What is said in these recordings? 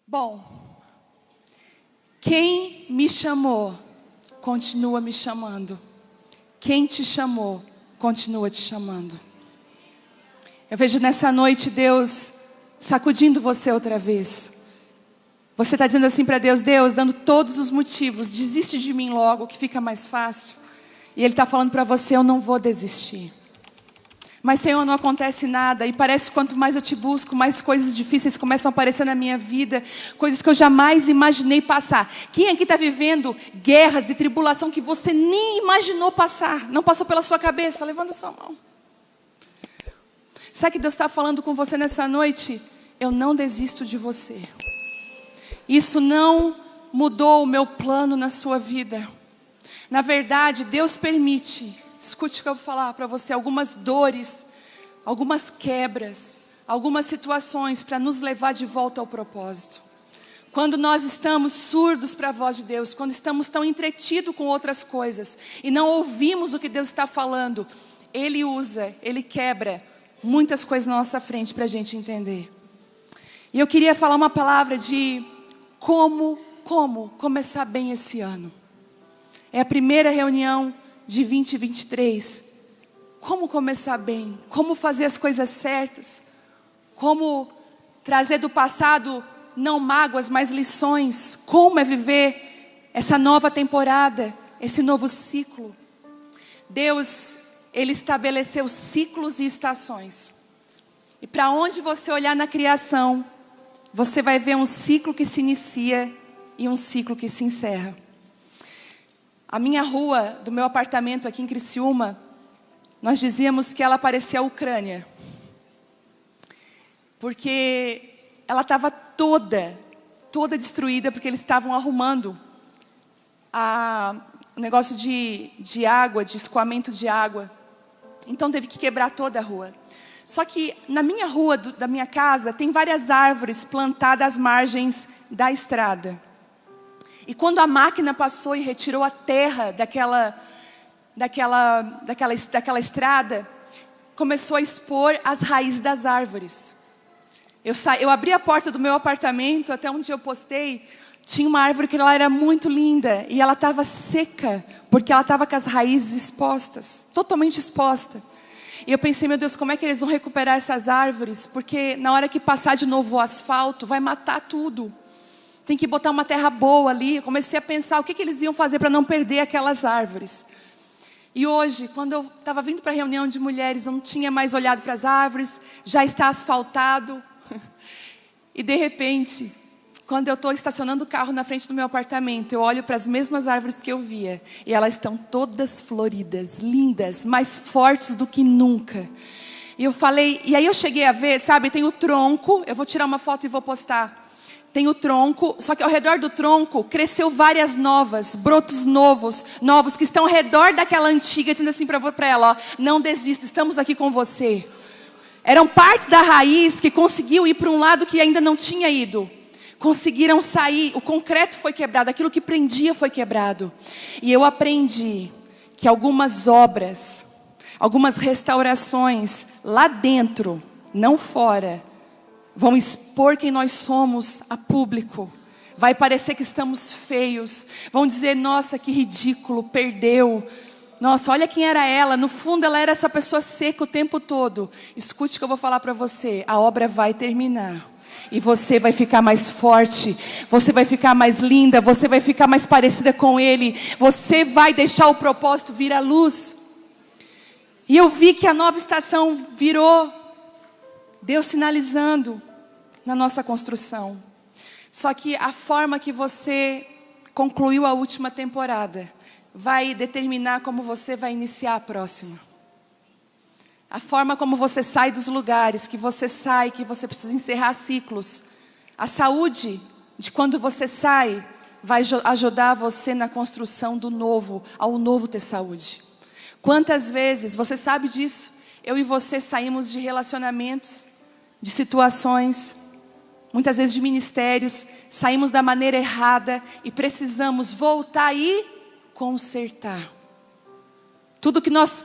Bom, quem me chamou, continua me chamando. Quem te chamou, continua te chamando. Eu vejo nessa noite Deus sacudindo você outra vez. Você está dizendo assim para Deus: Deus, dando todos os motivos, desiste de mim logo, que fica mais fácil. E Ele está falando para você: eu não vou desistir. Mas Senhor, não acontece nada. E parece que quanto mais eu te busco, mais coisas difíceis começam a aparecer na minha vida. Coisas que eu jamais imaginei passar. Quem aqui está vivendo guerras e tribulação que você nem imaginou passar? Não passou pela sua cabeça? Levanta a sua mão. Sabe que Deus está falando com você nessa noite? Eu não desisto de você. Isso não mudou o meu plano na sua vida. Na verdade, Deus permite, escute o que eu vou falar para você, algumas dores, algumas quebras, algumas situações para nos levar de volta ao propósito. Quando nós estamos surdos para a voz de Deus, quando estamos tão entretidos com outras coisas e não ouvimos o que Deus está falando, Ele usa, Ele quebra muitas coisas na nossa frente para a gente entender. E eu queria falar uma palavra de como começar bem esse ano. É a primeira reunião de 2023. Como começar bem? Como fazer as coisas certas? Como trazer do passado não mágoas, mas lições? Como é viver essa nova temporada, esse novo ciclo? Deus, Ele estabeleceu ciclos e estações. E para onde você olhar na criação, você vai ver um ciclo que se inicia e um ciclo que se encerra. A minha rua do meu apartamento aqui em Criciúma, nós dizíamos que ela parecia a Ucrânia. Porque ela estava toda destruída, porque eles estavam arrumando o negócio de água, de escoamento de água. Então teve que quebrar toda a rua. Só que na minha rua, da minha casa, tem várias árvores plantadas às margens da estrada. E quando a máquina passou e retirou a terra daquela estrada, começou a expor as raízes das árvores. Eu abri a porta do meu apartamento, até onde eu postei, tinha uma árvore que ela era muito linda e ela estava seca, porque ela estava com as raízes expostas, totalmente exposta. E eu pensei, meu Deus, como é que eles vão recuperar essas árvores? Porque na hora que passar de novo o asfalto, vai matar tudo. Tem que botar uma terra boa ali. Eu comecei a pensar o que eles iam fazer para não perder aquelas árvores. E hoje, quando eu estava vindo para a reunião de mulheres, eu não tinha mais olhado para as árvores, já está asfaltado. E de repente, quando eu estou estacionando o carro na frente do meu apartamento, eu olho para as mesmas árvores que eu via. E elas estão todas floridas, lindas, mais fortes do que nunca. E eu falei, e aí eu cheguei a ver, sabe, tem o tronco, eu vou tirar uma foto e vou postar. Tem o tronco, só que ao redor do tronco cresceu várias novas, brotos novos que estão ao redor daquela antiga, dizendo assim para ela, ó, não desista, estamos aqui com você. Eram partes da raiz que conseguiu ir para um lado que ainda não tinha ido. Conseguiram sair, o concreto foi quebrado, aquilo que prendia foi quebrado. E eu aprendi que algumas obras, algumas restaurações lá dentro, não fora, vão expor quem nós somos a público. Vai parecer que estamos feios. Vão dizer, nossa, que ridículo, perdeu. Nossa, olha quem era ela. No fundo ela era essa pessoa seca o tempo todo. Escute o que eu vou falar para você. A obra vai terminar. E você vai ficar mais forte. Você vai ficar mais linda. Você vai ficar mais parecida com Ele. Você vai deixar o propósito vir à luz. E eu vi que a nova estação virou Deus sinalizando na nossa construção. Só que a forma que você concluiu a última temporada vai determinar como você vai iniciar a próxima. A forma como você sai dos lugares, que você precisa encerrar ciclos. A saúde de quando você sai vai ajudar você na construção do novo, ao novo ter saúde. Quantas vezes, você sabe disso, eu e você saímos de relacionamentos, de situações, muitas vezes de ministérios, saímos da maneira errada e precisamos voltar e consertar. Tudo que nós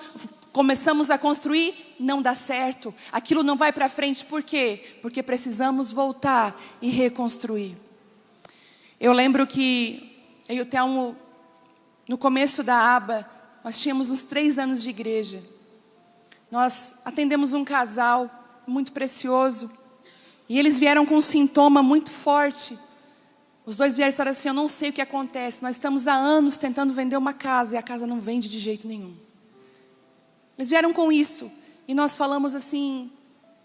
começamos a construir não dá certo, aquilo não vai para frente, por quê? Porque precisamos voltar e reconstruir. Eu lembro que eu e o Telmo, no começo da aba, nós tínhamos uns 3 anos de igreja. Nós atendemos um casal muito precioso. E eles vieram com um sintoma muito forte. Os dois vieram e disseram assim: eu não sei o que acontece. Nós estamos há anos tentando vender uma casa e a casa não vende de jeito nenhum. Eles vieram com isso. E nós falamos assim: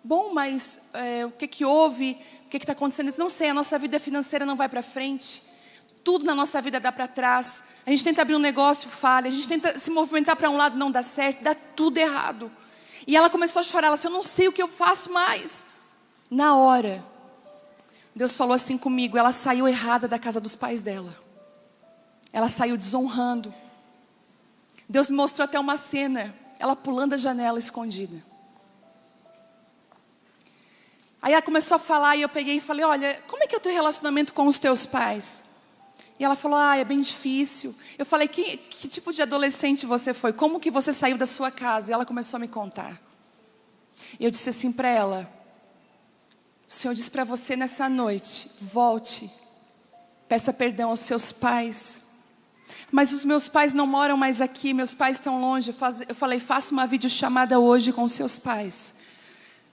bom, mas o que houve? O que está acontecendo? Eles: não sei, a nossa vida financeira não vai para frente. Tudo na nossa vida dá para trás. A gente tenta abrir um negócio, falha. A gente tenta se movimentar para um lado, não dá certo. Dá tudo errado. E ela começou a chorar. Ela disse: eu não sei o que eu faço mais. Na hora, Deus falou assim comigo: ela saiu errada da casa dos pais dela. Ela saiu desonrando. Deus me mostrou até uma cena, ela pulando a janela escondida. Aí ela começou a falar e eu peguei e falei: olha, como é que é o teu relacionamento com os teus pais? E ela falou: é bem difícil. Eu falei: que tipo de adolescente você foi? Como que você saiu da sua casa? E ela começou a me contar. E eu disse assim para ela: o Senhor diz para você nessa noite: volte, peça perdão aos seus pais. Mas os meus pais não moram mais aqui, meus pais estão longe. Eu falei: faça uma videochamada hoje com seus pais.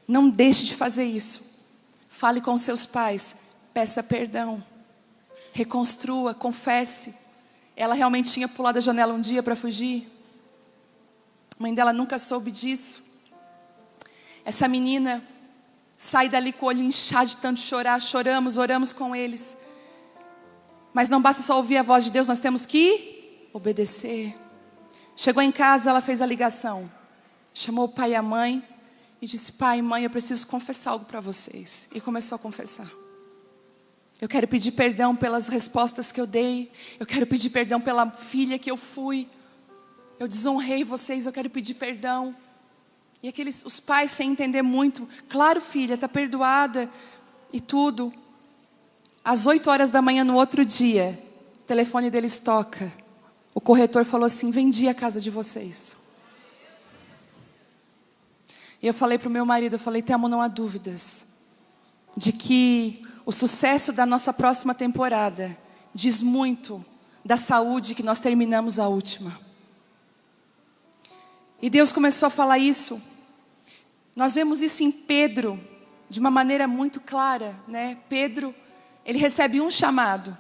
Não deixe de fazer isso. Fale com seus pais, peça perdão, reconstrua, confesse. Ela realmente tinha pulado a janela um dia para fugir. A mãe dela nunca soube disso. Essa menina sai dali com o olho inchado de tanto chorar. Choramos, oramos com eles. Mas não basta só ouvir a voz de Deus, nós temos que obedecer. Chegou em casa, ela fez a ligação. Chamou o pai e a mãe e disse: pai e mãe, eu preciso confessar algo para vocês. E começou a confessar. Eu quero pedir perdão pelas respostas que eu dei. Eu quero pedir perdão pela filha que eu fui. Eu desonrei vocês, eu quero pedir perdão. E os pais, sem entender muito: claro, filha, está perdoada e tudo. Às 8 horas da manhã no outro dia, o telefone deles toca. O corretor falou assim: vendi a casa de vocês. E eu falei para o meu marido, eu falei: Telmo, não há dúvidas de que o sucesso da nossa próxima temporada diz muito da saúde que nós terminamos a última. E Deus começou a falar isso. Nós vemos isso em Pedro de uma maneira muito clara, né? Pedro, ele recebe um chamado: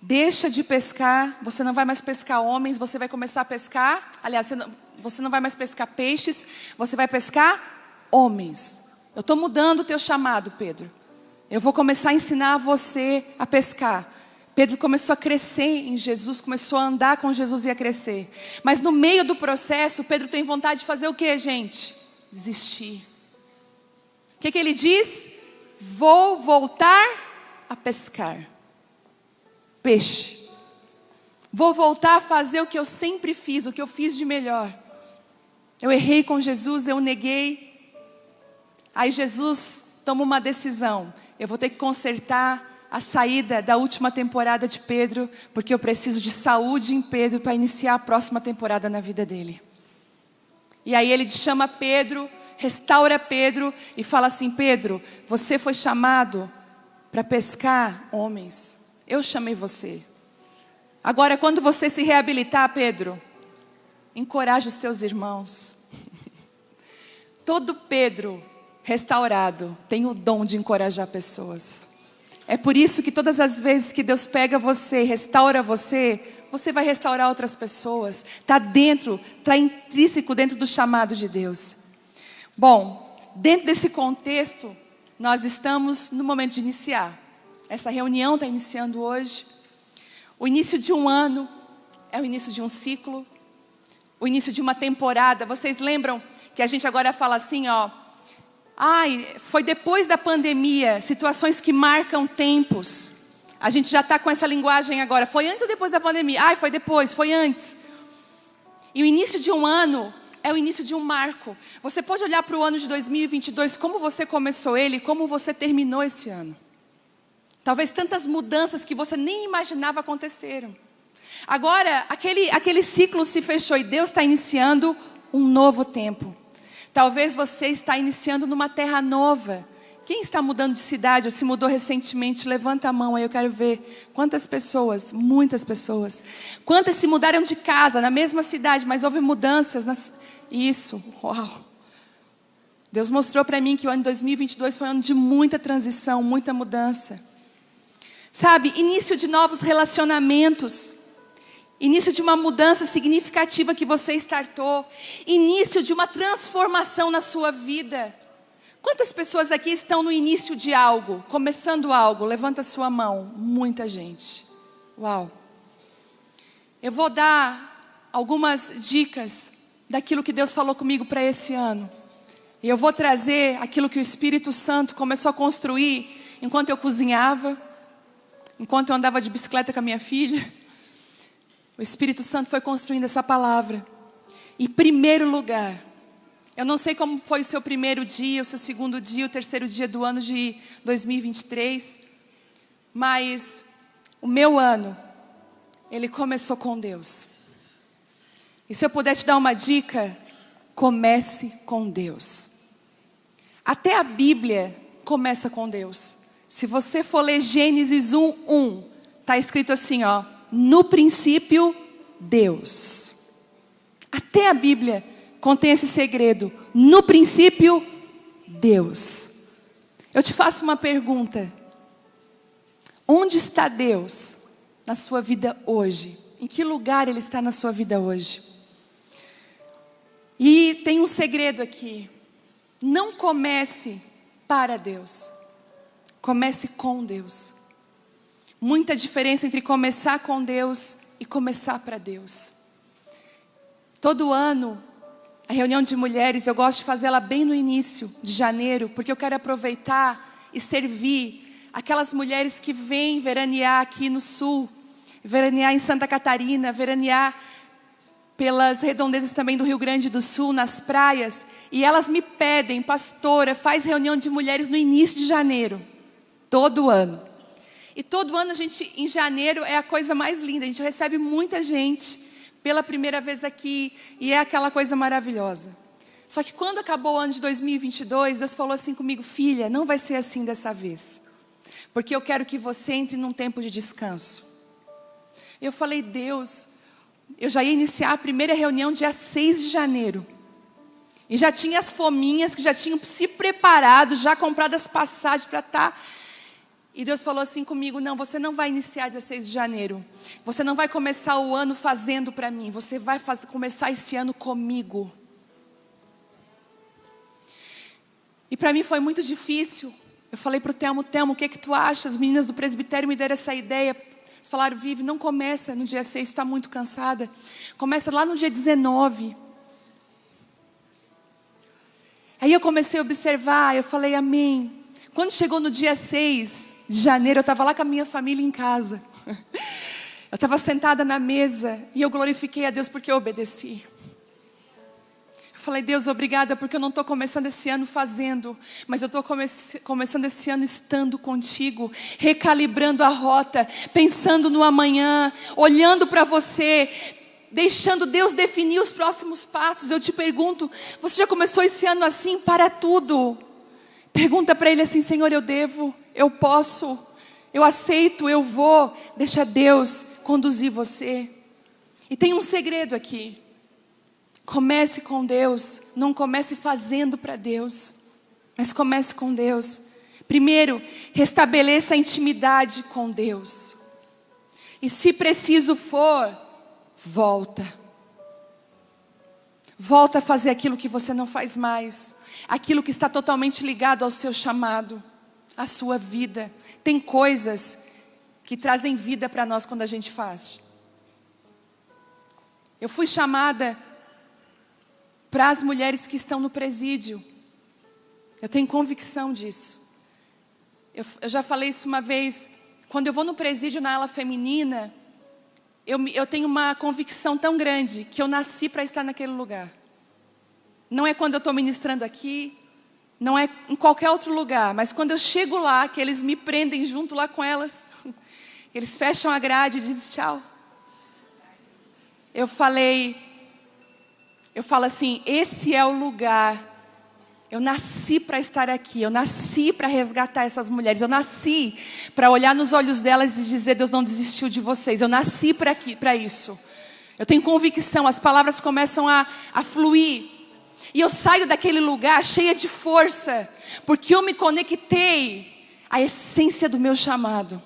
deixa de pescar, você não vai mais pescar homens, você vai começar a pescar. Aliás, você não vai mais pescar peixes, você vai pescar homens. Eu estou mudando o teu chamado, Pedro. Eu vou começar a ensinar você a pescar. Pedro começou a crescer em Jesus, começou a andar com Jesus e a crescer. Mas no meio do processo, Pedro tem vontade de fazer o que, gente? Desistir. O que ele diz? Vou voltar a pescar peixe. Vou voltar a fazer o que eu sempre fiz, o que eu fiz de melhor. Eu errei com Jesus, eu neguei. Aí Jesus toma uma decisão: eu vou ter que consertar a saída da última temporada de Pedro, porque eu preciso de saúde em Pedro para iniciar a próxima temporada na vida dele. E aí ele chama Pedro, restaura Pedro e fala assim: Pedro, você foi chamado para pescar homens. Eu chamei você. Agora, quando você se reabilitar, Pedro, encoraje os teus irmãos. Todo Pedro restaurado tem o dom de encorajar pessoas. É por isso que todas as vezes que Deus pega você, restaura você, você vai restaurar outras pessoas. Está dentro, está intrínseco dentro do chamado de Deus. Bom, dentro desse contexto, nós estamos no momento de iniciar. Essa reunião está iniciando hoje. O início de um ano é o início de um ciclo. O início de uma temporada. Vocês lembram que a gente agora fala assim, ó: foi depois da pandemia, situações que marcam tempos. A gente já está com essa linguagem agora. Foi antes ou depois da pandemia? Foi depois, foi antes. E o início de um ano é o início de um marco. Você pode olhar para o ano de 2022, como você começou ele, como você terminou esse ano. Talvez tantas mudanças que você nem imaginava aconteceram. Agora, aquele ciclo se fechou e Deus está iniciando um novo tempo. Talvez você está iniciando numa terra nova, Quem está mudando de cidade ou se mudou recentemente, levanta a mão aí, eu quero ver quantas pessoas, muitas pessoas. Quantas se mudaram de casa, na mesma cidade, mas houve mudanças. Isso, uau. Deus mostrou para mim que o ano 2022 foi um ano de muita transição, muita mudança. Sabe, início de novos relacionamentos. Início de uma mudança significativa que você startou. Início de uma transformação na sua vida. Quantas pessoas aqui estão no início de algo, começando algo? Levanta a sua mão. Muita gente. Uau. Eu vou dar algumas dicas daquilo que Deus falou comigo para esse ano. E eu vou trazer aquilo que o Espírito Santo começou a construir enquanto eu cozinhava, enquanto eu andava de bicicleta com a minha filha. O Espírito Santo foi construindo essa palavra. Em primeiro lugar, eu não sei como foi o seu primeiro dia, o seu segundo dia, o terceiro dia do ano de 2023. Mas o meu ano, ele começou com Deus. E se eu puder te dar uma dica, comece com Deus. Até a Bíblia começa com Deus. Se você for ler Gênesis 1:1, está escrito assim, ó. No princípio, Deus. Até a Bíblia contém esse segredo. No princípio, Deus. Eu te faço uma pergunta. Onde está Deus na sua vida hoje? Em que lugar Ele está na sua vida hoje? E tem um segredo aqui. Não comece para Deus. Comece com Deus. Muita diferença entre começar com Deus e começar para Deus. Todo ano, a reunião de mulheres, eu gosto de fazê-la bem no início de janeiro, porque eu quero aproveitar e servir aquelas mulheres que vêm veranear aqui no sul, veranear em Santa Catarina, veranear pelas redondezas também do Rio Grande do Sul, nas praias, e elas me pedem, pastora, faz reunião de mulheres no início de janeiro, todo ano. E todo ano a gente, em janeiro, é a coisa mais linda. A gente recebe muita gente pela primeira vez aqui. E é aquela coisa maravilhosa. Só que quando acabou o ano de 2022, Deus falou assim comigo, filha, não vai ser assim dessa vez. Porque eu quero que você entre num tempo de descanso. Eu falei, Deus, eu já ia iniciar a primeira reunião dia 6 de janeiro. E já tinha as fominhas que já tinham se preparado, já comprado as passagens para estar... E Deus falou assim comigo, não, você não vai iniciar dia 6 de janeiro. Você não vai começar o ano fazendo para mim. Você vai começar esse ano comigo. E para mim foi muito difícil. Eu falei para o Telmo, o que tu acha? As meninas do presbitério me deram essa ideia. Eles falaram, Vivi, não começa no dia 6, está muito cansada. Começa lá no dia 19. Aí eu comecei a observar, eu falei, amém. Quando chegou no dia 6 de janeiro, eu estava lá com a minha família em casa. Eu estava sentada na mesa e eu glorifiquei a Deus porque eu obedeci. Eu falei, Deus, obrigada porque eu não estou começando esse ano fazendo, mas eu estou começando esse ano estando contigo, recalibrando a rota, pensando no amanhã, olhando para você, deixando Deus definir os próximos passos. Eu te pergunto, você já começou esse ano assim para tudo? Pergunta para Ele assim, Senhor, eu devo, eu posso, eu aceito, eu vou. Deixa Deus conduzir você. E tem um segredo aqui. Comece com Deus, não comece fazendo para Deus, mas comece com Deus. Primeiro, restabeleça a intimidade com Deus. E se preciso for, volta. Volta a fazer aquilo que você não faz mais. Aquilo que está totalmente ligado ao seu chamado, à sua vida. Tem coisas que trazem vida para nós quando a gente faz. Eu fui chamada para as mulheres que estão no presídio. Eu tenho convicção disso. Eu já falei isso uma vez. Quando eu vou no presídio na ala feminina, eu tenho uma convicção tão grande que eu nasci para estar naquele lugar. Não é quando eu estou ministrando aqui, não é em qualquer outro lugar, mas quando eu chego lá, que eles me prendem junto lá com elas, eles fecham a grade e dizem tchau. Eu falo assim, esse é o lugar. eu nasci para estar aqui, eu nasci para resgatar essas mulheres, eu nasci para olhar nos olhos delas e dizer: Deus não desistiu de vocês, eu nasci para isso. Eu tenho convicção, as palavras começam a fluir. E eu saio daquele lugar cheia de força, porque eu me conectei à essência do meu chamado.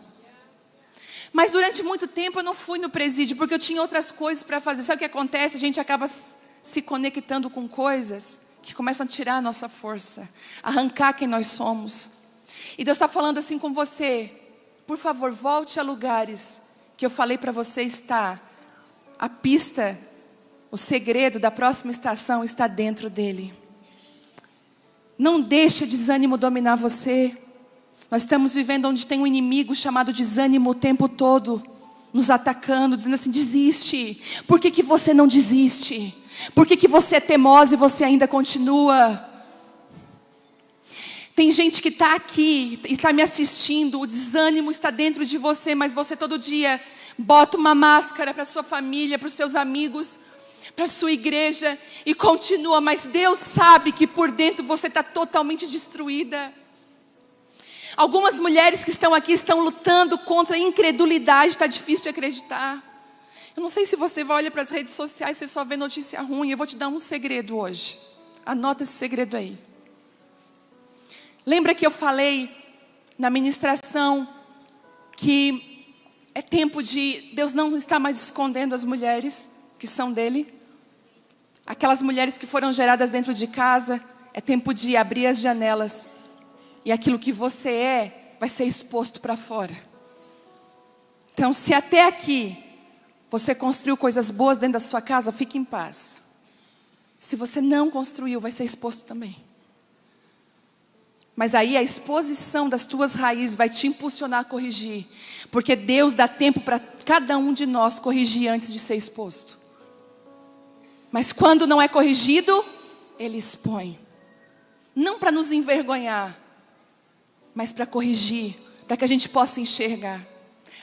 Mas durante muito tempo eu não fui no presídio, porque eu tinha outras coisas para fazer. Sabe o que acontece? A gente acaba se conectando com coisas que começam a tirar a nossa força, arrancar quem nós somos. E Deus está falando assim com você: por favor, volte a lugares que eu falei para você estar. A pista, o segredo da próxima estação está dentro dele. Não deixe o desânimo dominar você. Nós estamos vivendo onde tem um inimigo chamado desânimo o tempo todo, nos atacando, dizendo assim: desiste. Por que você não desiste? Por que você é teimosa e você ainda continua? Tem gente que está aqui e está me assistindo, o desânimo está dentro de você, mas você todo dia bota uma máscara para sua família, para os seus amigos, para a sua igreja e continua, mas Deus sabe que por dentro você está totalmente destruída. Algumas mulheres que estão aqui estão lutando contra a incredulidade, está difícil de acreditar. Eu não sei se você vai olhar para as redes sociais, você só vê notícia ruim. Eu vou te dar um segredo hoje. Anota esse segredo aí. Lembra que eu falei na ministração que é tempo de Deus não está mais escondendo as mulheres que são dele? Aquelas mulheres que foram geradas dentro de casa, é tempo de abrir as janelas. E aquilo que você é, vai ser exposto para fora. Então, se até aqui você construiu coisas boas dentro da sua casa, fique em paz. Se você não construiu, vai ser exposto também. Mas aí a exposição das tuas raízes vai te impulsionar a corrigir. Porque Deus dá tempo para cada um de nós corrigir antes de ser exposto. Mas quando não é corrigido, Ele expõe. Não para nos envergonhar, mas para corrigir, para que a gente possa enxergar.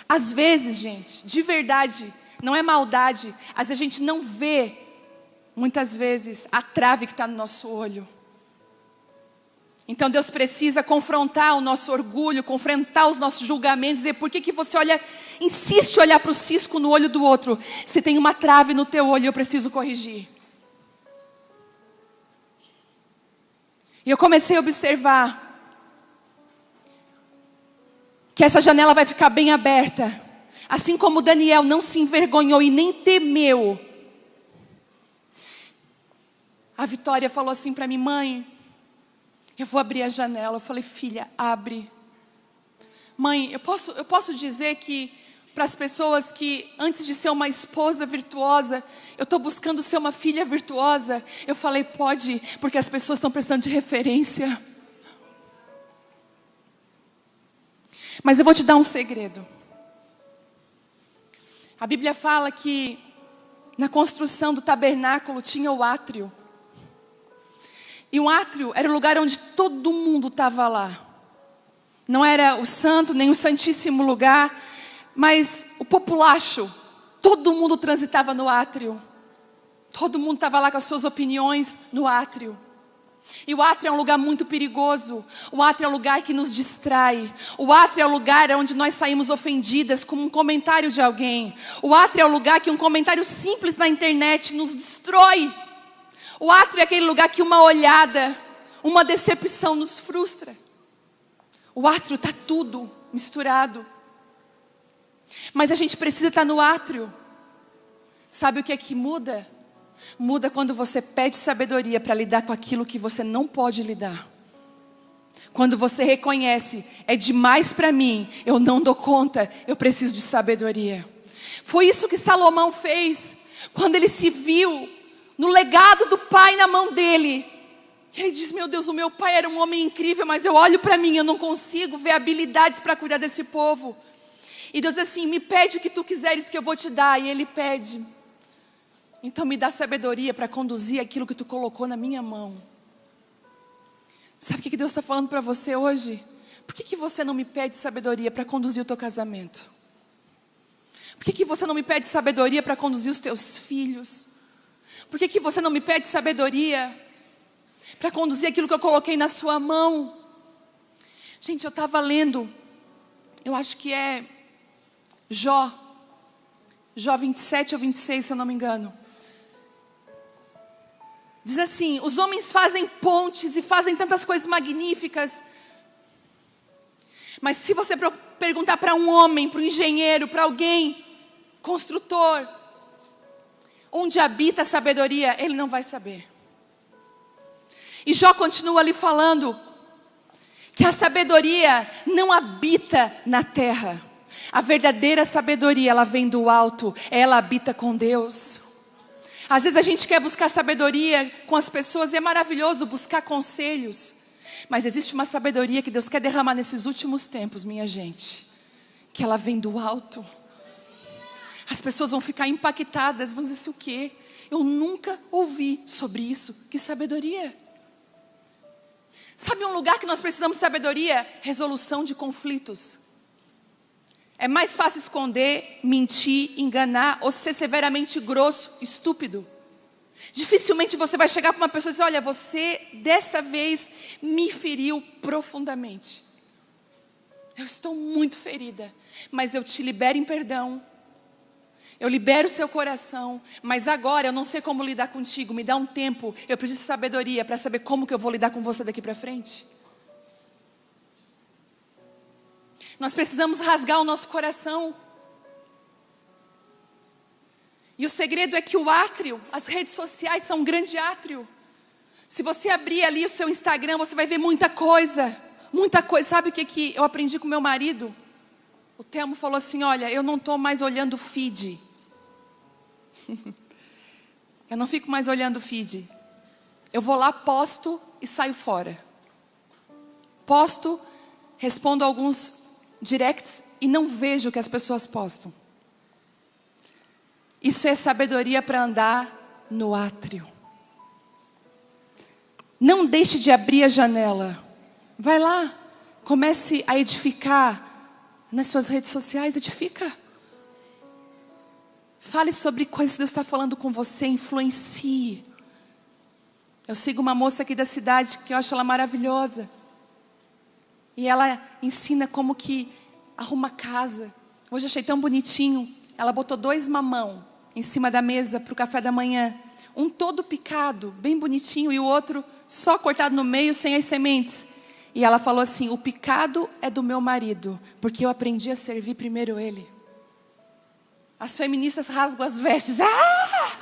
Às vezes, gente, de verdade, não é maldade, às vezes a gente não vê, muitas vezes, a trave que está no nosso olho. Então Deus precisa confrontar o nosso orgulho, confrontar os nossos julgamentos, dizer: por que você insiste em olhar para o cisco no olho do outro? Se tem uma trave no teu olho, eu preciso corrigir. E eu comecei a observar que essa janela vai ficar bem aberta. Assim como Daniel não se envergonhou e nem temeu. A Vitória falou assim para mim: mãe, eu vou abrir a janela. Eu falei: filha, abre. Mãe, eu posso dizer que para as pessoas que antes de ser uma esposa virtuosa, eu estou buscando ser uma filha virtuosa? Eu falei: pode, porque as pessoas estão precisando de referência. Mas eu vou te dar um segredo. A Bíblia fala que na construção do tabernáculo tinha o átrio. E o átrio era o lugar onde todo mundo estava lá. Não era o santo, nem o santíssimo lugar, mas o populacho. Todo mundo transitava no átrio. Todo mundo estava lá com as suas opiniões no átrio. E o átrio é um lugar muito perigoso. O átrio é um lugar que nos distrai. O átrio é o lugar onde nós saímos ofendidas com um comentário de alguém. O átrio é o lugar que um comentário simples na internet nos destrói. O átrio é aquele lugar que uma olhada, uma decepção nos frustra. O átrio está tudo misturado. Mas a gente precisa estar no átrio. Sabe o que é que muda? Muda quando você pede sabedoria para lidar com aquilo que você não pode lidar. Quando você reconhece: é demais para mim, eu não dou conta, eu preciso de sabedoria. Foi isso que Salomão fez quando ele se viu no legado do pai na mão dele. Ele diz: meu Deus, o meu pai era um homem incrível, mas eu olho para mim, eu não consigo ver habilidades para cuidar desse povo. E Deus diz assim: me pede o que tu quiseres que eu vou te dar. E ele pede: então me dá sabedoria para conduzir aquilo que tu colocou na minha mão. Sabe o que Deus está falando para você hoje? Por que você não me pede sabedoria para conduzir o teu casamento? Por que você não me pede sabedoria para conduzir os teus filhos? Por que você não me pede sabedoria para conduzir aquilo que eu coloquei na sua mão. Gente, eu estava lendo, eu acho que é Jó 27 ou 26, se eu não me engano. Diz assim: os homens fazem pontes e fazem tantas coisas magníficas, mas se você perguntar para um homem, para um engenheiro, para alguém, construtor, onde habita a sabedoria, ele não vai saber. E Jó continua ali falando que a sabedoria não habita na terra. A verdadeira sabedoria, ela vem do alto, ela habita com Deus. Às vezes a gente quer buscar sabedoria com as pessoas e é maravilhoso buscar conselhos. Mas existe uma sabedoria que Deus quer derramar nesses últimos tempos, minha gente, que ela vem do alto. As pessoas vão ficar impactadas, vão dizer assim: o quê? Eu nunca ouvi sobre isso. Que sabedoria? Sabe um lugar que nós precisamos de sabedoria? Resolução de conflitos. É mais fácil esconder, mentir, enganar ou ser severamente grosso, estúpido. Dificilmente você vai chegar para uma pessoa e dizer: olha, você dessa vez me feriu profundamente. Eu estou muito ferida, mas eu te libero em perdão. Eu libero o seu coração, mas agora eu não sei como lidar contigo. Me dá um tempo, eu preciso de sabedoria para saber como que eu vou lidar com você daqui para frente. Nós precisamos rasgar o nosso coração. E o segredo é que o átrio, as redes sociais são um grande átrio. Se você abrir ali o seu Instagram, você vai ver muita coisa. Muita coisa. Sabe o que eu aprendi com meu marido? O Telmo falou assim: olha, eu não estou mais olhando o feed. Eu não fico mais olhando o feed. Eu vou lá, posto e saio fora. Posto, respondo alguns directs e não vejo o que as pessoas postam. Isso é sabedoria para andar no átrio. Não deixe de abrir a janela. Vai lá, comece a edificar nas suas redes sociais, edifica. Fale sobre coisas que Deus está falando com você, influencie. Eu sigo uma moça aqui da cidade que eu acho ela maravilhosa. E ela ensina como que arruma casa. Hoje eu achei tão bonitinho. Ela botou 2 mamão em cima da mesa para o café da manhã. Um todo picado, bem bonitinho, e o outro só cortado no meio, sem as sementes. E ela falou assim: o picado é do meu marido, porque eu aprendi a servir primeiro ele. As feministas rasgam as vestes. Ah!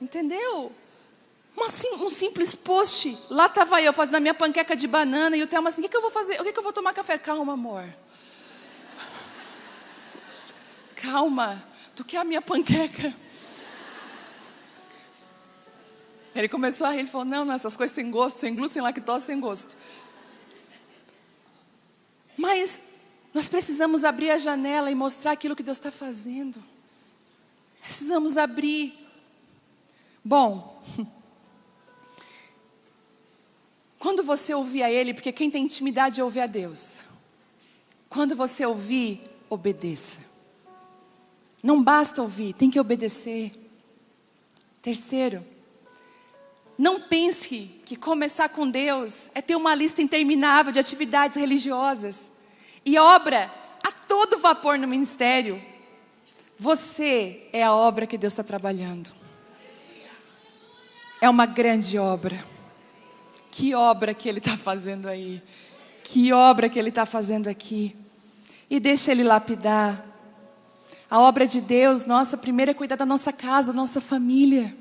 Entendeu? Um simples post. Lá estava eu fazendo a minha panqueca de banana e o Thelma assim: o que eu vou fazer? O que eu vou tomar café? Calma, amor. Calma. Tu quer a minha panqueca? Ele começou a rir. Ele falou: não, essas coisas sem gosto, sem glúten, sem lactose, sem gosto. Mas nós precisamos abrir a janela e mostrar aquilo que Deus está fazendo. Precisamos abrir. Bom, quando você ouvir a Ele, porque quem tem intimidade ouve a Deus. Quando você ouvir, obedeça. Não basta ouvir, tem que obedecer. Terceiro, não pense que começar com Deus é ter uma lista interminável de atividades religiosas e obra a todo vapor no ministério. Você é a obra que Deus está trabalhando. É uma grande obra. Que obra que Ele está fazendo aí. Que obra que Ele está fazendo aqui. E deixa Ele lapidar. A obra de Deus, nossa, primeiro é cuidar da nossa casa, da nossa família.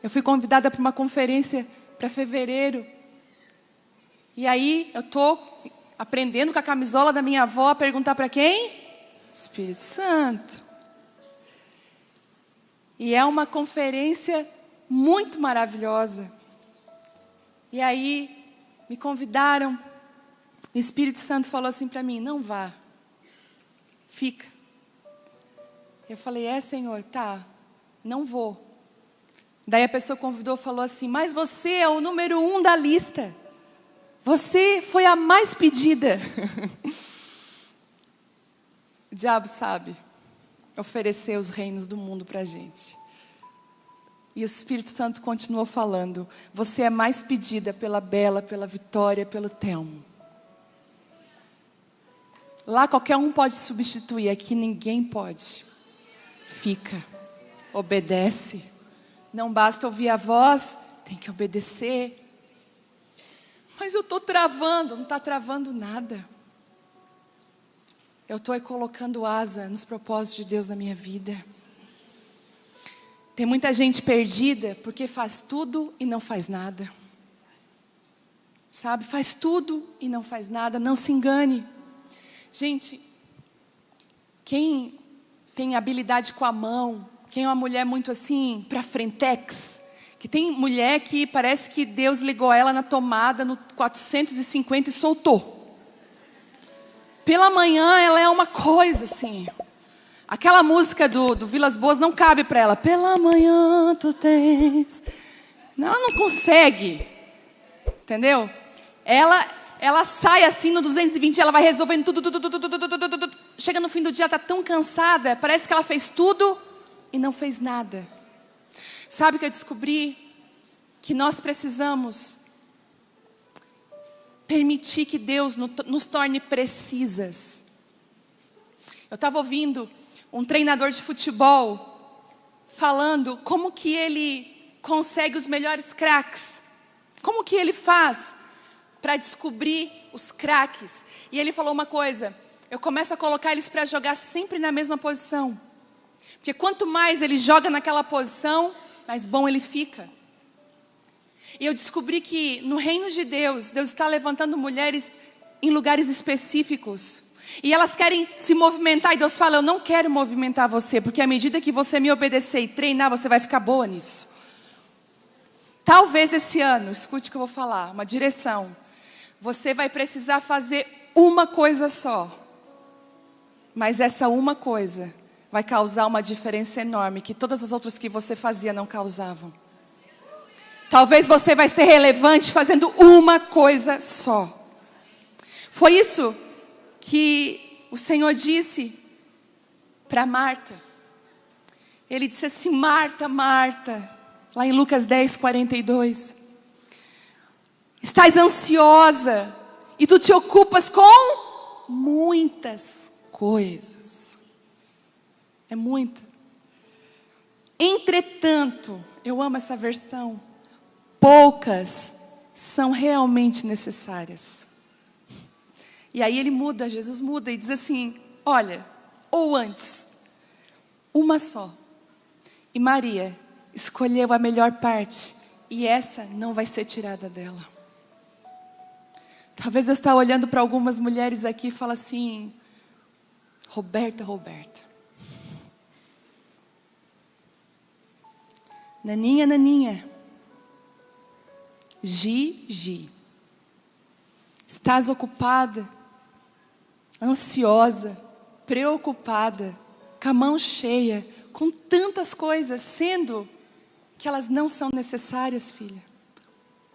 Eu fui convidada para uma conferência para fevereiro. E aí eu estou aprendendo com a camisola da minha avó a perguntar para quem? Espírito Santo. E é uma conferência muito maravilhosa. E aí me convidaram. O Espírito Santo falou assim para mim: não vá. Fica. Eu falei: Senhor, tá, não vou. Daí a pessoa convidou, falou assim: mas você é o número 1 da lista. Você foi a mais pedida. O diabo sabe. oferecer os reinos do mundo para a gente. E o Espírito Santo continuou falando: você é mais pedida pela Bela, pela Vitória, pelo Telmo. Lá qualquer um pode substituir, aqui ninguém pode. Fica, obedece. Não basta ouvir a voz, tem que obedecer. Mas eu estou travando, não está travando nada. Eu estou colocando asa nos propósitos de Deus na minha vida. Tem muita gente perdida porque faz tudo e não faz nada. Sabe, faz tudo e não faz nada, não se engane. Gente, quem tem habilidade com a mão, quem é uma mulher muito assim, pra frentex, que tem mulher que parece que Deus ligou ela na tomada no 450 e soltou. Pela manhã ela é uma coisa assim. Aquela música do Vilas Boas não cabe para ela. Pela manhã tu tens. Ela não consegue. Entendeu? Ela sai assim no 220, ela vai resolvendo tudo. Chega no fim do dia, ela está tão cansada. Parece que ela fez tudo e não fez nada. Sabe o que eu descobri? Que nós precisamos permitir que Deus nos torne precisas. Eu estava ouvindo um treinador de futebol falando como que ele consegue os melhores craques. Como que ele faz para descobrir os craques. E ele falou uma coisa: eu começo a colocar eles para jogar sempre na mesma posição. Porque quanto mais ele joga naquela posição, mais bom ele fica. E eu descobri que no reino de Deus, Deus está levantando mulheres em lugares específicos. E elas querem se movimentar, e Deus fala: eu não quero movimentar você, porque à medida que você me obedecer e treinar, você vai ficar boa nisso. Talvez esse ano, escute o que eu vou falar, uma direção. Você vai precisar fazer uma coisa só. Mas essa uma coisa vai causar uma diferença enorme, que todas as outras que você fazia não causavam. Talvez você vai ser relevante fazendo uma coisa só. Foi isso que o Senhor disse para Marta. Ele disse assim: Marta, Marta, lá em Lucas 10, 42. Estás ansiosa e tu te ocupas com muitas coisas. É muita. Entretanto, eu amo essa versão, poucas são realmente necessárias. E aí ele muda, Jesus muda e diz assim: olha, ou antes, uma só. E Maria escolheu a melhor parte, e essa não vai ser tirada dela. Talvez você está olhando para algumas mulheres aqui e fala assim: Roberta, Naninha, Gi, estás ocupada, ansiosa, preocupada, com a mão cheia, com tantas coisas, sendo que elas não são necessárias, filha.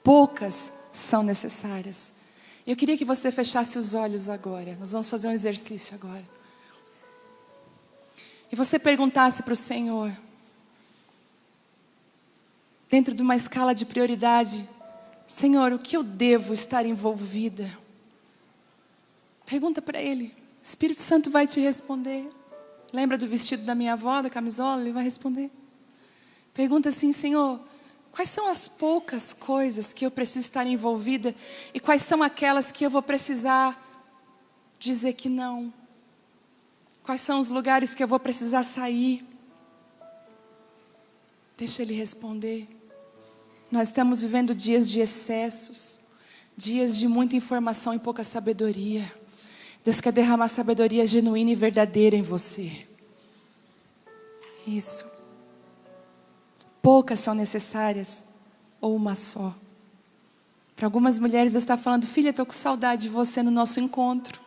Poucas são necessárias. Eu queria que você fechasse os olhos agora. Nós vamos fazer um exercício agora. E você perguntasse para o Senhor, dentro de uma escala de prioridade: Senhor, o que eu devo estar envolvida? Pergunta para Ele. O Espírito Santo vai te responder. Lembra do vestido da minha avó, da camisola? Ele vai responder. Pergunta assim: Senhor, quais são as poucas coisas que eu preciso estar envolvida? E quais são aquelas que eu vou precisar dizer que não? Quais são os lugares que eu vou precisar sair? Deixa Ele responder. Nós estamos vivendo dias de excessos, dias de muita informação e pouca sabedoria. Deus quer derramar sabedoria genuína e verdadeira em você. Isso. Poucas são necessárias, ou uma só. Para algumas mulheres Deus está falando: filha, estou com saudade de você no nosso encontro.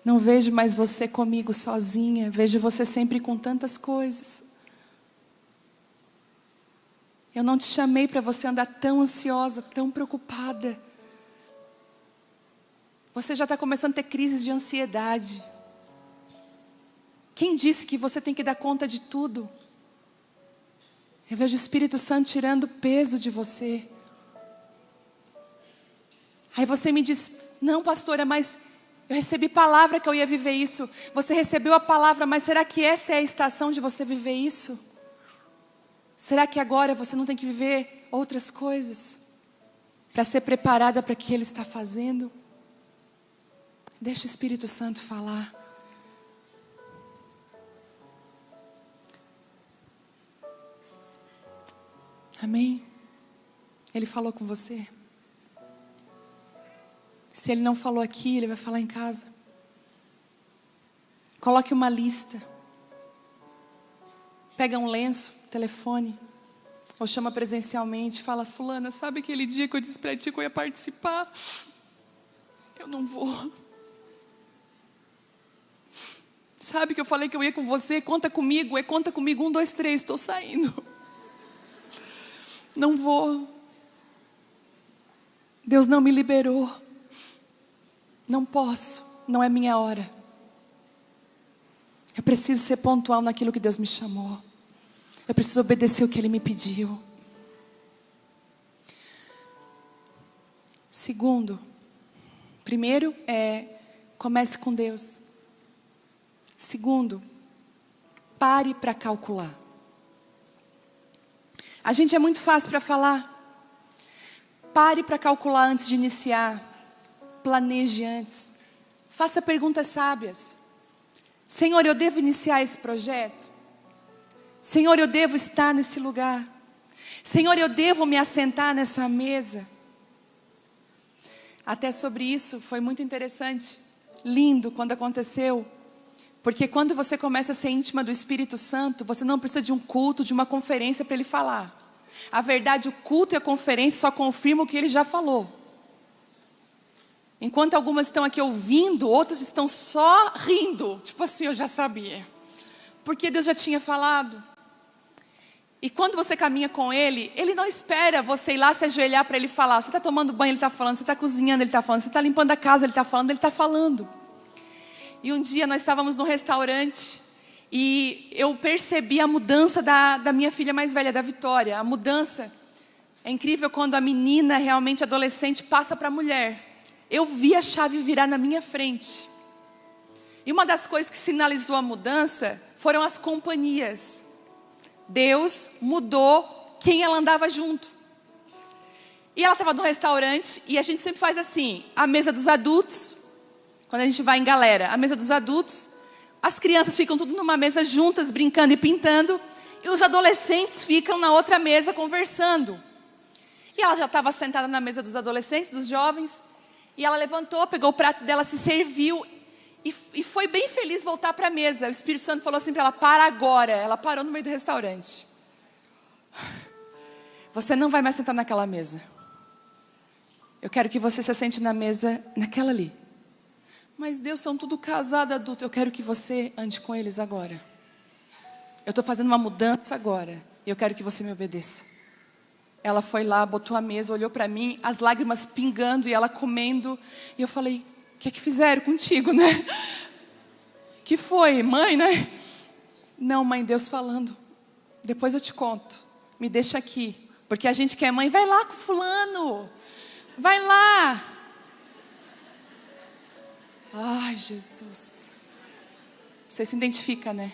Não vejo mais você comigo sozinha, vejo você sempre com tantas coisas. Eu não te chamei para você andar tão ansiosa, tão preocupada. Você já está começando a ter crises de ansiedade. Quem disse que você tem que dar conta de tudo? Eu vejo o Espírito Santo tirando o peso de você. Aí você me diz, não pastora, mas eu recebi palavra que eu ia viver isso. Você recebeu a palavra, mas será que essa é a estação de você viver isso? Será que agora você não tem que viver outras coisas? Para ser preparada para o que Ele está fazendo? Deixa o Espírito Santo falar. Amém? Ele falou com você? Se Ele não falou aqui, Ele vai falar em casa. Coloque uma lista. Pega um lenço, telefone. Ou chama presencialmente. Fala, fulana, sabe aquele dia que eu disse para ti que eu ia participar? Eu não vou. Sabe que eu falei que eu ia com você? Conta comigo. Conta comigo. 1, 2, 3, estou saindo. Não vou. Deus não me liberou. Não posso. Não é minha hora. Eu preciso ser pontual naquilo que Deus me chamou. Eu preciso obedecer o que Ele me pediu. Segundo, primeiro comece com Deus. Segundo, pare para calcular. A gente é muito fácil para falar. Pare para calcular antes de iniciar. Planeje antes. Faça perguntas sábias. Senhor, eu devo iniciar esse projeto? Senhor, eu devo estar nesse lugar? Senhor, eu devo me assentar nessa mesa? Até sobre isso foi muito interessante, lindo quando aconteceu. Porque quando você começa a ser íntima do Espírito Santo, você não precisa de um culto, de uma conferência para Ele falar. A verdade, o culto e a conferência só confirmam o que Ele já falou. Enquanto algumas estão aqui ouvindo, outras estão só rindo. Tipo assim, eu já sabia. Porque Deus já tinha falado. E quando você caminha com Ele, Ele não espera você ir lá se ajoelhar para Ele falar. Você está tomando banho, Ele está falando. Você está cozinhando, Ele está falando. Você está limpando a casa, Ele está falando. Ele está falando. E um dia nós estávamos num restaurante e eu percebi a mudança da minha filha mais velha, da Vitória. A mudança é incrível quando a menina, realmente adolescente, passa para a mulher. Eu vi a chave virar na minha frente. E uma das coisas que sinalizou a mudança foram as companhias. Deus mudou quem ela andava junto. E ela estava no restaurante e a gente sempre faz assim, a mesa dos adultos, quando a gente vai em galera, a mesa dos adultos, as crianças ficam tudo numa mesa juntas, brincando e pintando, e os adolescentes ficam na outra mesa conversando. E ela já estava sentada na mesa dos adolescentes, dos jovens, e ela levantou, pegou o prato dela, se serviu e foi bem feliz voltar para a mesa. O Espírito Santo falou assim para ela, para agora. Ela parou no meio do restaurante. Você não vai mais sentar naquela mesa. Eu quero que você se sente na mesa, naquela ali. Mas Deus, são tudo casado adulto. Eu quero que você ande com eles agora. Eu estou fazendo uma mudança agora. E eu quero que você me obedeça. Ela foi lá, botou a mesa, olhou para mim, as lágrimas pingando e ela comendo. E eu falei, o que fizeram contigo, né? Que foi, mãe, né? Não, mãe, Deus falando. Depois eu te conto. Me deixa aqui. Porque a gente que é mãe, vai lá com fulano. Vai lá. Ai, Jesus. Você se identifica, né?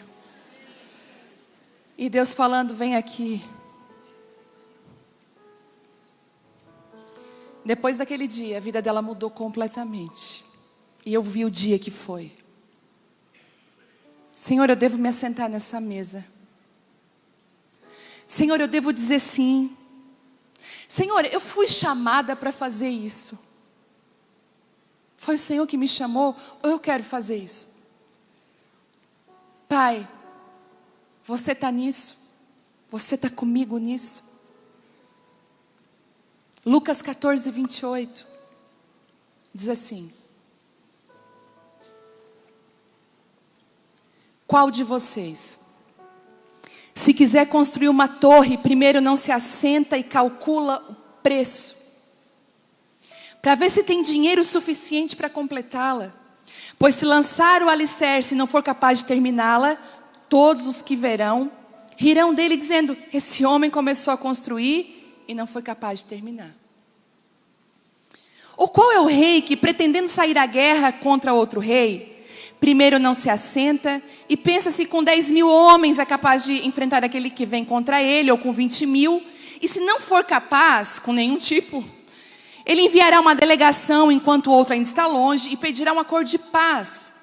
E Deus falando, vem aqui. Depois daquele dia, a vida dela mudou completamente. E eu vi o dia que foi. Senhor, eu devo me assentar nessa mesa. Senhor, eu devo dizer sim. Senhor, eu fui chamada para fazer isso. Foi o Senhor que me chamou, ou eu quero fazer isso? Pai, você está nisso? Você está comigo nisso? Lucas 14, 28, diz assim: qual de vocês, se quiser construir uma torre, primeiro não se assenta e calcula o preço, para ver se tem dinheiro suficiente para completá-la? Pois se lançar o alicerce e não for capaz de terminá-la, todos os que verão, rirão dele dizendo, esse homem começou a construir e não foi capaz de terminar. Ou qual é o rei que, pretendendo sair à guerra contra outro rei, primeiro não se assenta e pensa se com 10.000 homens é capaz de enfrentar aquele que vem contra ele, ou com 20.000, e se não for capaz, com nenhum tipo, ele enviará uma delegação enquanto o outro ainda está longe e pedirá um acordo de paz.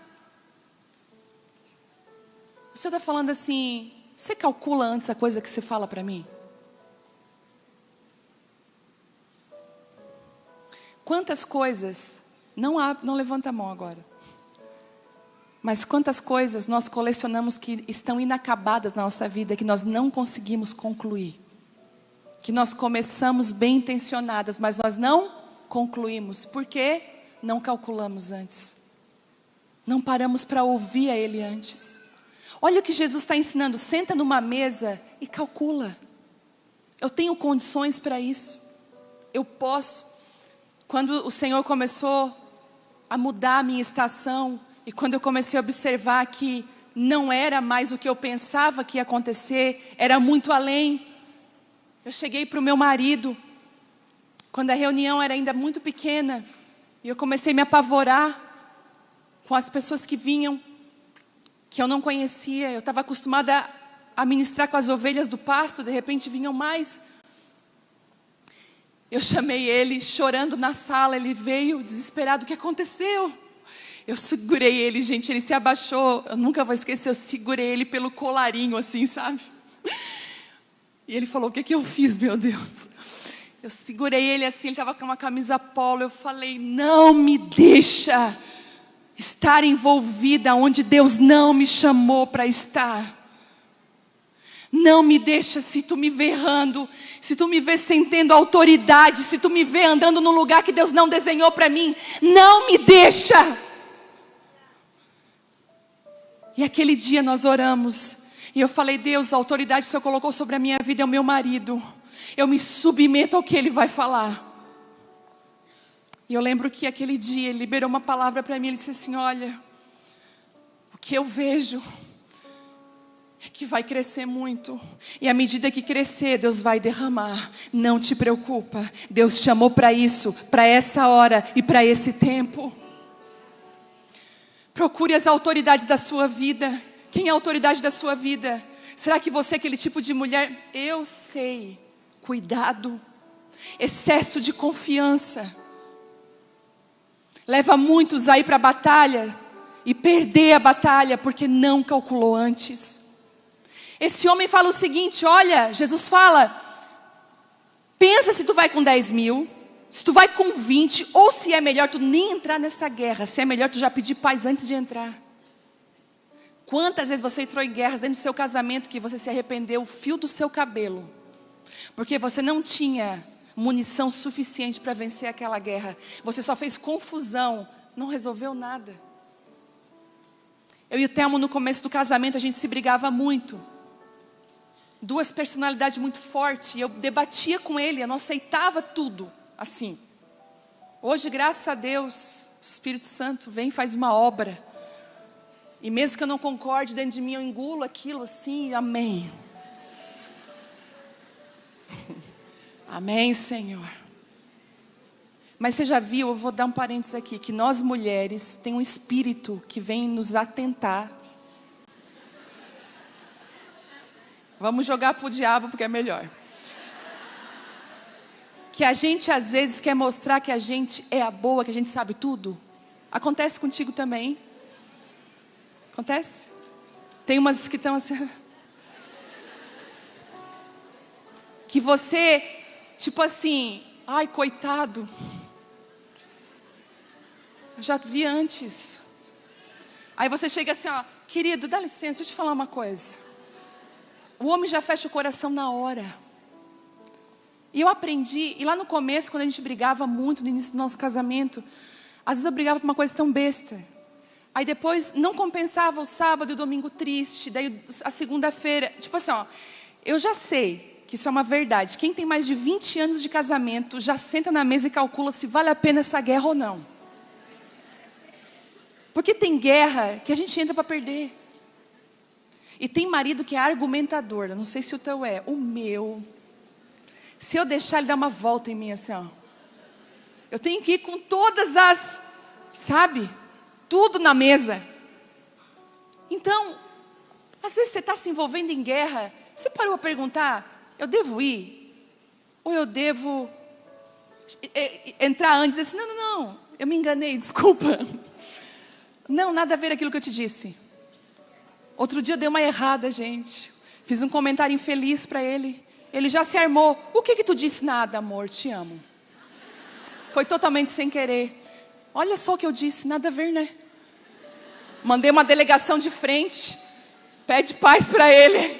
O Senhor está falando assim, você calcula antes a coisa que você fala para mim? Quantas coisas, não levanta a mão agora, mas quantas coisas nós colecionamos que estão inacabadas na nossa vida, que nós não conseguimos concluir. Que nós começamos bem intencionadas, mas nós não concluímos. Por quê? Não calculamos antes. Não paramos para ouvir a Ele antes. Olha o que Jesus está ensinando. Senta numa mesa e calcula. Eu tenho condições para isso. Eu posso. Quando o Senhor começou a mudar a minha estação, e quando eu comecei a observar que não era mais o que eu pensava que ia acontecer, era muito além. Eu cheguei para o meu marido, quando a reunião era ainda muito pequena, e eu comecei a me apavorar com as pessoas que vinham, que eu não conhecia. Eu estava acostumada a ministrar com as ovelhas do pasto, de repente vinham mais. Eu chamei ele, chorando na sala, ele veio desesperado, o que aconteceu? Eu segurei ele, gente, ele se abaixou, eu nunca vou esquecer, eu segurei ele pelo colarinho assim, sabe? E ele falou, o que eu fiz, meu Deus? Eu segurei ele assim, ele estava com uma camisa polo, eu falei, não me deixa estar envolvida onde Deus não me chamou para estar. Não me deixa, se tu me vê errando, se tu me vê sem tendo autoridade, se tu me vê andando num lugar que Deus não desenhou para mim, não me deixa. E aquele dia nós oramos, e eu falei, Deus, a autoridade que o Senhor colocou sobre a minha vida é o meu marido. Eu me submeto ao que Ele vai falar. E eu lembro que aquele dia Ele liberou uma palavra para mim. Ele disse assim, olha, o que eu vejo é que vai crescer muito. E à medida que crescer, Deus vai derramar. Não te preocupa. Deus te chamou para isso, para essa hora e para esse tempo. Procure as autoridades da sua vida. Quem é a autoridade da sua vida? Será que você é aquele tipo de mulher? Eu sei. Cuidado. Excesso de confiança leva muitos a ir para a batalha e perder a batalha porque não calculou antes. Esse homem fala o seguinte, olha, Jesus fala, pensa se tu vai com 10.000, se tu vai com 20, ou se é melhor tu nem entrar nessa guerra, se é melhor tu já pedir paz antes de entrar. Quantas vezes você entrou em guerras dentro do seu casamento que você se arrependeu o fio do seu cabelo, porque você não tinha munição suficiente para vencer aquela guerra. Você só fez confusão, não resolveu nada. Eu e o Telmo no começo do casamento a gente se brigava muito. Duas personalidades muito fortes, e eu debatia com ele, eu não aceitava tudo assim. Hoje, graças a Deus, o Espírito Santo vem e faz uma obra. E mesmo que eu não concorde dentro de mim, eu engulo aquilo assim, amém. Amém, Senhor. Mas você já viu, eu vou dar um parênteses aqui, que nós mulheres tem um espírito que vem nos atentar. Vamos jogar para o diabo porque é melhor. Que a gente às vezes quer mostrar que a gente é a boa, que a gente sabe tudo. Acontece contigo também? Acontece? Tem umas que estão assim. Que você, tipo assim, ai coitado. Eu já vi antes. Aí você chega assim, ó, querido, dá licença, deixa eu te falar uma coisa. O homem já fecha o coração na hora. E eu aprendi, e lá no começo, quando a gente brigava muito, no início do nosso casamento, às vezes eu brigava por uma coisa tão besta. Aí depois não compensava o sábado e o domingo triste, daí a segunda-feira, tipo assim, ó, eu já sei que isso é uma verdade. Quem tem mais de 20 anos de casamento, já senta na mesa e calcula se vale a pena essa guerra ou não. Porque tem guerra que a gente entra para perder. E tem marido que é argumentador. Eu não sei se o teu é. O meu, se eu deixar ele dar uma volta em mim assim, ó, eu tenho que ir com todas as, sabe, tudo na mesa. Então, às vezes você está se envolvendo em guerra. Você parou a perguntar, eu devo ir? Ou eu devo entrar antes e dizer assim, não, eu me enganei, desculpa. Não, nada a ver aquilo que eu te disse. Outro dia eu dei uma errada, gente. Fiz um comentário infeliz para ele. Ele já se armou. O que tu disse? Nada, amor, te amo. Foi totalmente sem querer. Olha só o que eu disse, nada a ver, né? Mandei uma delegação de frente. Pede paz para ele.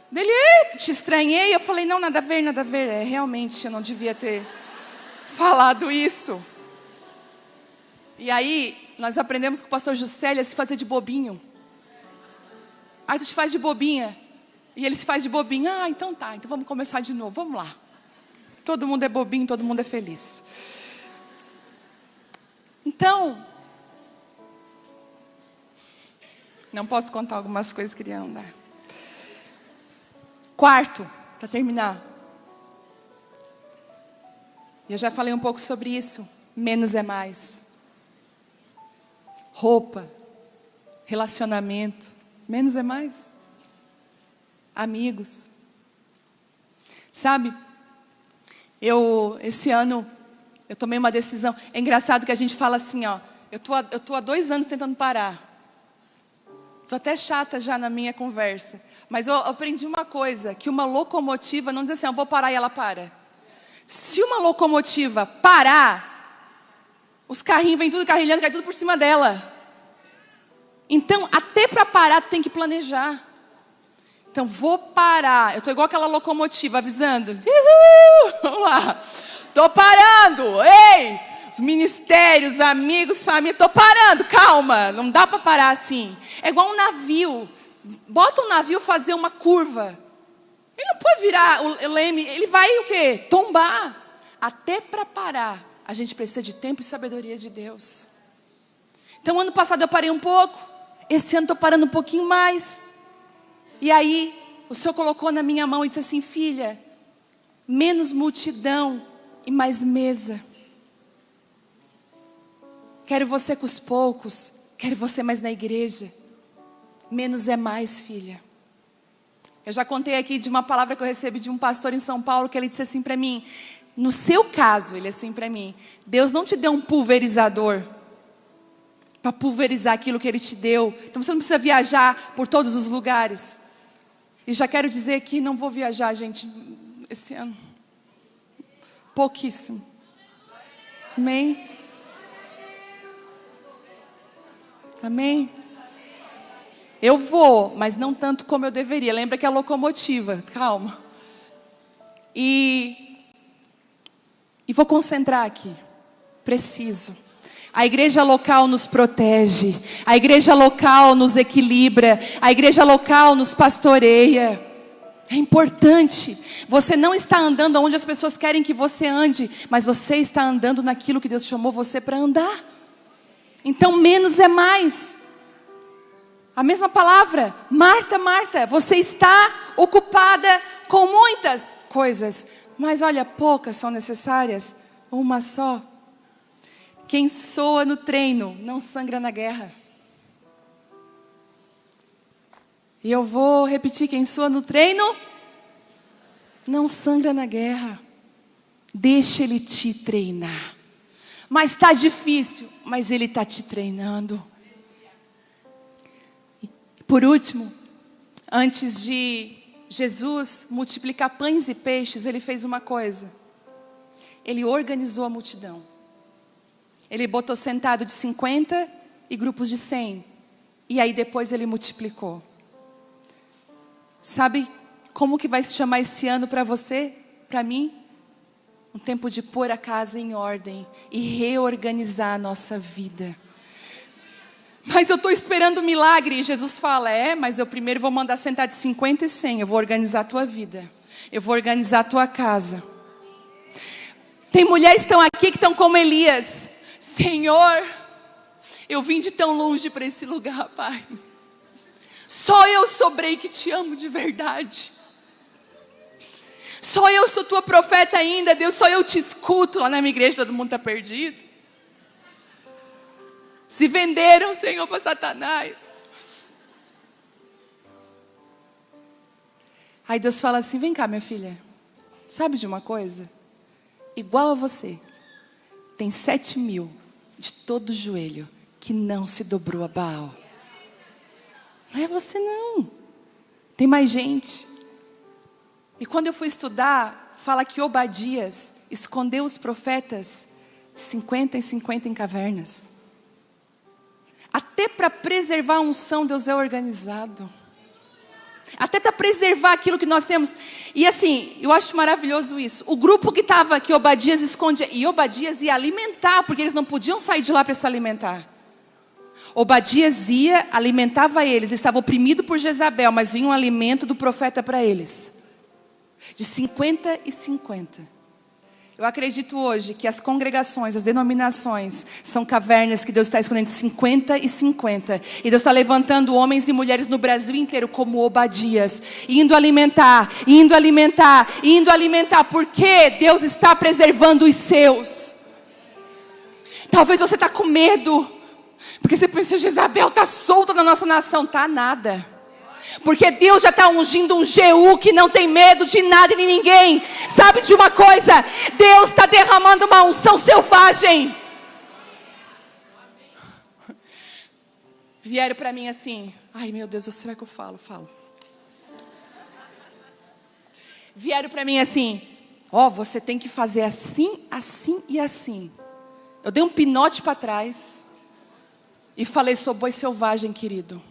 Dele, te estranhei. Eu falei, não, nada a ver, nada a ver. Realmente eu não devia ter falado isso. E aí, nós aprendemos com o pastor Juscelia a se fazer de bobinho. Aí tu te faz de bobinha. E ele se faz de bobinho. Então tá, então vamos começar de novo, vamos lá. Todo mundo é bobinho, todo mundo é feliz. Então, não posso contar algumas coisas que queriam dar. Quarto, para terminar. Eu já falei um pouco sobre isso. Menos é mais. Roupa, relacionamento, menos é mais. Amigos. Sabe, esse ano, eu tomei uma decisão. É engraçado que a gente fala assim, ó, eu tô há 2 anos tentando parar. Estou até chata já na minha conversa. Mas eu aprendi uma coisa, que uma locomotiva não diz assim, eu vou parar e ela para. Se uma locomotiva parar, os carrinhos vêm tudo carrilhando, cai tudo por cima dela. Então, até para parar, tu tem que planejar. Então, vou parar. Eu estou igual aquela locomotiva, avisando. Vamos lá. Estou parando. Ei! Os ministérios, amigos, família. Estou parando. Calma. Não dá para parar assim. É igual um navio. Bota um navio fazer uma curva. Ele não pode virar o leme. Ele vai o quê? Tombar. Até para parar, a gente precisa de tempo e sabedoria de Deus. Então, ano passado eu parei um pouco. Esse ano estou parando um pouquinho mais. E aí, o Senhor colocou na minha mão e disse assim, filha, menos multidão e mais mesa. Quero você com os poucos, quero você mais na igreja. Menos é mais, filha. Eu já contei aqui de uma palavra que eu recebi de um pastor em São Paulo, que ele disse assim para mim, no seu caso, ele assim para mim, Deus não te deu um pulverizador para pulverizar aquilo que Ele te deu. Então você não precisa viajar por todos os lugares. E já quero dizer que não vou viajar, gente, esse ano. Pouquíssimo. Amém? Amém? Eu vou, mas não tanto como eu deveria. Lembra que é a locomotiva, calma. E vou concentrar aqui. Preciso. A igreja local nos protege. A igreja local nos equilibra. A igreja local nos pastoreia. É importante. Você não está andando onde as pessoas querem que você ande, mas você está andando naquilo que Deus chamou você para andar. Então menos é mais. A mesma palavra, Marta, Marta, você está ocupada com muitas coisas, mas olha, poucas são necessárias, uma só. Quem soa no treino não sangra na guerra. E eu vou repetir, quem soa no treino não sangra na guerra. Deixa Ele te treinar. Mas está difícil, mas Ele está te treinando. Por último, antes de Jesus multiplicar pães e peixes, Ele fez uma coisa. Ele organizou a multidão. Ele botou sentado de 50 e grupos de 100. E aí depois Ele multiplicou. Sabe como que vai se chamar esse ano para você, para mim? Um tempo de pôr a casa em ordem e reorganizar a nossa vida. Mas eu estou esperando um milagre. E Jesus fala, mas eu primeiro vou mandar sentar de 50 e 100. Eu vou organizar a tua vida. Eu vou organizar a tua casa. Tem mulheres que estão aqui que estão como Elias. Senhor, Eu vim de tão longe para esse lugar, Pai. Só eu sobrei que te amo de verdade. Só eu sou tua profeta ainda, Deus. Só eu te escuto. Lá na minha igreja todo mundo está perdido. Se venderam, Senhor, para Satanás. Aí Deus fala assim: vem cá, minha filha. Sabe de uma coisa? Igual a você, tem 7.000 de todo joelho que não se dobrou a Baal. Não é você não. Tem mais gente. E quando eu fui estudar, fala que Obadias escondeu os profetas 50 em 50 em cavernas. Até para preservar a unção, Deus é organizado. Até para preservar aquilo que nós temos. E assim, eu acho maravilhoso isso. O grupo que Obadias escondia, e Obadias ia alimentar, porque eles não podiam sair de lá para se alimentar. Obadias ia, alimentava eles, estava oprimido por Jezabel, mas vinha um alimento do profeta para eles. De 50 e 50. Eu acredito hoje que as congregações, as denominações, são cavernas que Deus está escondendo 50 e 50. E Deus está levantando homens e mulheres no Brasil inteiro como Obadias. Indo alimentar, indo alimentar, indo alimentar. Porque Deus está preservando os seus. Talvez você está com medo. Porque você pensa, Jezabel está solta na nossa nação. Está nada. Porque Deus já está ungindo um Jeú que não tem medo de nada e de ninguém. Sabe de uma coisa? Deus está derramando uma unção selvagem. Vieram para mim assim. Ai meu Deus, será que eu falo? Falo. Vieram para mim assim. Ó, você tem que fazer assim, assim e assim. Eu dei um pinote para trás. E falei, sou boi selvagem, querido.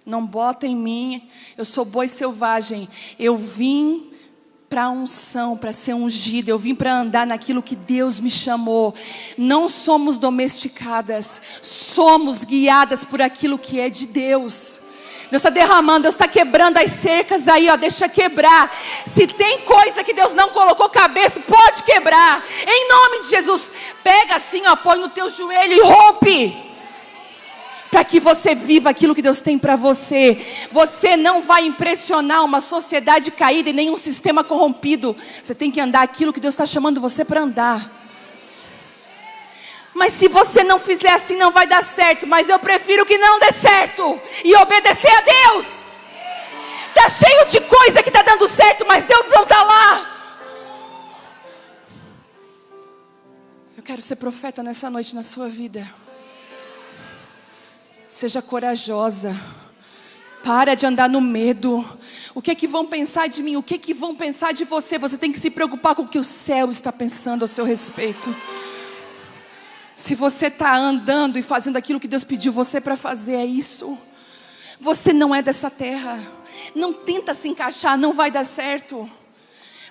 Não bota em mim, eu sou boi selvagem. Eu vim para a unção, para ser ungida. Eu vim para andar naquilo que Deus me chamou. Não somos domesticadas, somos guiadas por aquilo que é de Deus. Deus está derramando, Deus está quebrando as cercas aí, ó, deixa quebrar. Se tem coisa que Deus não colocou cabeça, pode quebrar. Em nome de Jesus, pega assim, ó, põe no teu joelho e rompe. Para que você viva aquilo que Deus tem para você. Você não vai impressionar uma sociedade caída e nenhum sistema corrompido. Você tem que andar aquilo que Deus está chamando você para andar. Mas se você não fizer assim, não vai dar certo. Mas eu prefiro que não dê certo e obedecer a Deus. Está cheio de coisa que está dando certo, mas Deus não está lá. Eu quero ser profeta nessa noite na sua vida. Seja corajosa. Para de andar no medo. O que é que vão pensar de mim? O que é que vão pensar de você? Você tem que se preocupar com o que o céu está pensando ao seu respeito. Se você está andando e fazendo aquilo que Deus pediu você para fazer, é isso. Você não é dessa terra. Não tenta se encaixar, não vai dar certo.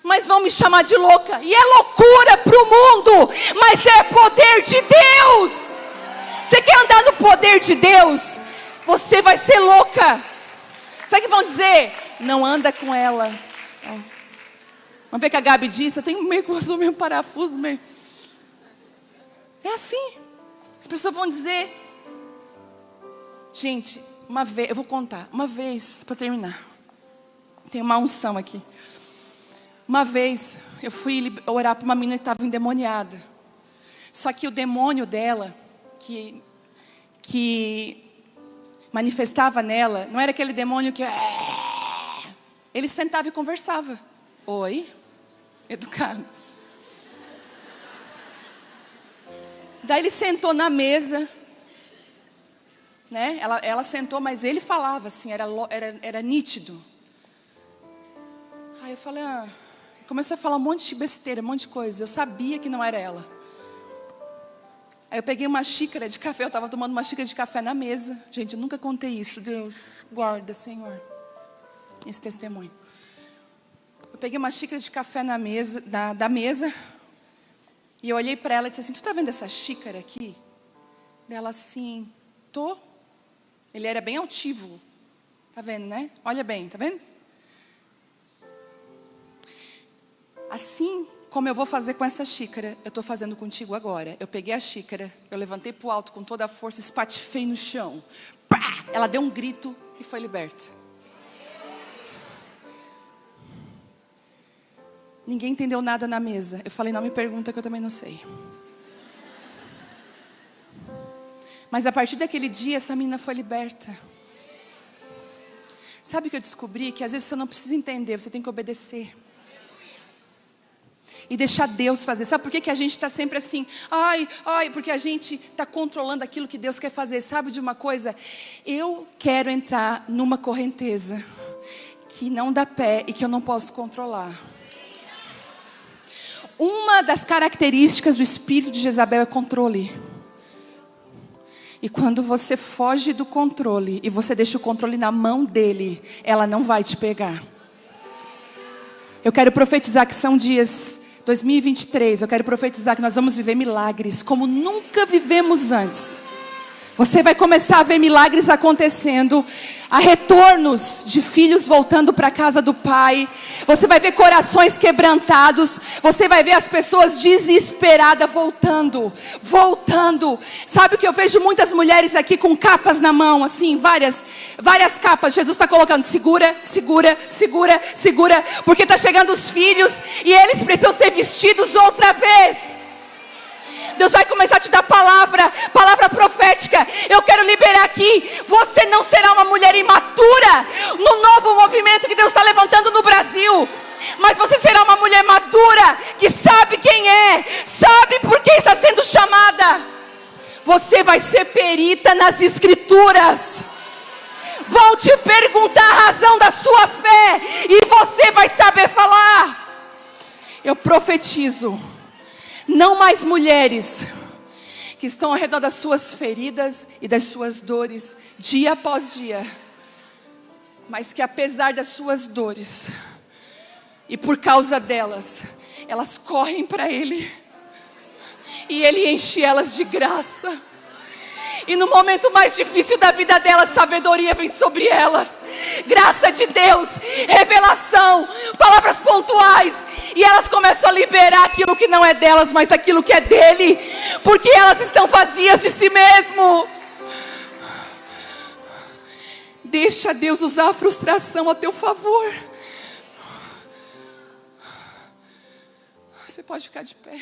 Mas vão me chamar de louca. E é loucura para o mundo, mas é poder de Deus. Você quer andar no poder de Deus? Você vai ser louca. Sabe o que vão dizer? Não anda com ela. Vamos ver o que a Gabi disse. Eu tenho meio parafuso. Meio... É assim. As pessoas vão dizer. Gente, uma vez, eu vou contar. Uma vez, para terminar. Tem uma unção aqui. Uma vez, eu fui orar para uma menina que estava endemoniada. Só que o demônio dela... que manifestava nela, não era aquele demônio que... Ele sentava e conversava. Oi? Educado. Daí ele sentou na mesa, né? Ela sentou, mas ele falava assim, era nítido. Aí eu falei, começou a falar um monte de besteira, um monte de coisa. Eu sabia que não era ela. Aí eu peguei uma xícara de café, eu estava tomando uma xícara de café na mesa. Gente, eu nunca contei isso, Deus, guarda, Senhor, esse testemunho. Eu peguei uma xícara de café na mesa, da mesa, e eu olhei para ela e disse assim, tu está vendo essa xícara aqui? Ela assim, tô. Ele era bem altivo, tá vendo, né? Olha bem, tá vendo? Assim como eu vou fazer com essa xícara, eu estou fazendo contigo agora. Eu peguei a xícara, eu levantei para o alto com toda a força, espatifei no chão. Pá! Ela deu um grito e foi liberta. Ninguém entendeu nada na mesa. Eu falei, não me pergunta que eu também não sei. Mas a partir daquele dia, essa menina foi liberta. Sabe o que eu descobri? Que às vezes você não precisa entender, você tem que obedecer. E deixar Deus fazer. Sabe por que a gente está sempre assim? Porque a gente está controlando aquilo que Deus quer fazer. Sabe de uma coisa? Eu quero entrar numa correnteza que não dá pé e que eu não posso controlar. Uma das características do espírito de Jezabel é controle. E quando você foge do controle e você deixa o controle na mão dele, ela não vai te pegar. Eu quero profetizar que são dias 2023, eu quero profetizar que nós vamos viver milagres como nunca vivemos antes. Você vai começar a ver milagres acontecendo, há retornos de filhos voltando para a casa do pai. Você vai ver corações quebrantados. Você vai ver as pessoas desesperadas voltando. Sabe o que eu vejo muitas mulheres aqui com capas na mão, assim, várias capas. Jesus está colocando, segura, porque está chegando os filhos e eles precisam ser vestidos outra vez. Deus vai começar a te dar palavra profética. Eu quero liberar aqui. Você não será uma mulher imatura no novo movimento que Deus está levantando no Brasil. Mas você será uma mulher madura, que sabe quem é, sabe por que está sendo chamada. Você vai ser perita nas escrituras. Vão te perguntar a razão da sua fé e você vai saber falar. Eu profetizo. Não mais mulheres que estão ao redor das suas feridas e das suas dores, dia após dia. Mas que apesar das suas dores, e por causa delas, elas correm para Ele. E Ele enche elas de graça. E no momento mais difícil da vida delas, sabedoria vem sobre elas. Graça de Deus, revelação, palavras pontuais. E elas começam a liberar aquilo que não é delas, mas aquilo que é dele. Porque elas estão vazias de si mesmo. Deixa Deus usar a frustração a teu favor. Você pode ficar de pé.